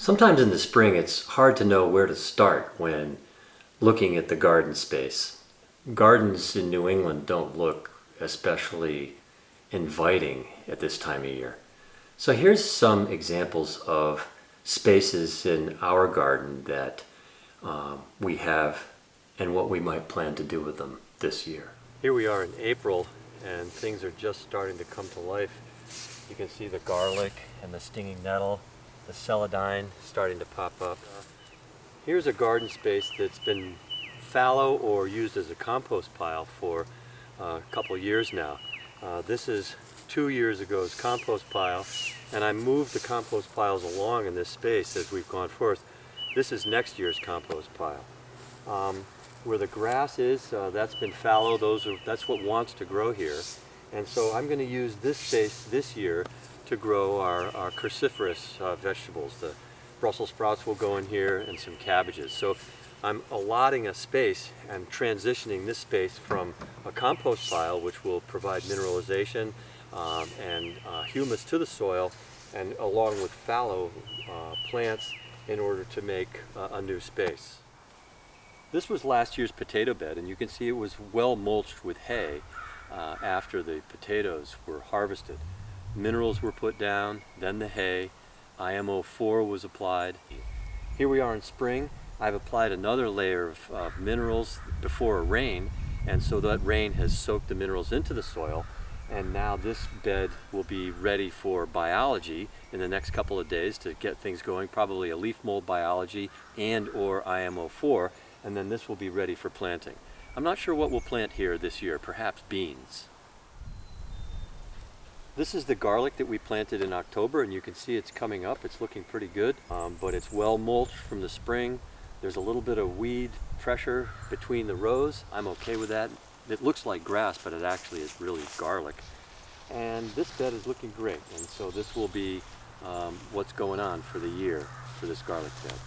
Sometimes in the spring it's hard to know where to start when looking at the garden space. Gardens in New England don't look especially inviting at this time of year. So here's some examples of spaces in our garden that we have and what we might plan to do with them this year. Here we are in April and things are just starting to come to life. You can see the garlic and the stinging nettle, the celandine starting to pop up. Here's a garden space that's been fallow or used as a compost pile for a couple years now. This is 2 years ago's compost pile, and I moved the compost piles along in this space as we've gone forth. This is next year's compost pile. Where the grass is, that's been fallow. That's what wants to grow here. And so I'm going to use this space this year to grow our cruciferous vegetables. The Brussels sprouts will go in here and some cabbages. So I'm allotting a space and transitioning this space from a compost pile, which will provide mineralization and humus to the soil, and along with fallow plants in order to make a new space. This was last year's potato bed, and you can see it was well mulched with hay after the potatoes were harvested. Minerals were put down, then the hay, IMO4 was applied. Here we are in spring. I've applied another layer of minerals before a rain, and so that rain has soaked the minerals into the soil, and now this bed will be ready for biology in the next couple of days to get things going, probably a leaf mold biology and or IMO4, and then this will be ready for planting. I'm not sure what we'll plant here this year, perhaps beans. This is the garlic that we planted in October, and you can see it's coming up. It's looking pretty good, but it's well mulched from the spring. There's a little bit of weed pressure between the rows. I'm okay with that. It looks like grass, but it actually is really garlic. And this bed is looking great, and so this will be what's going on for the year for this garlic bed.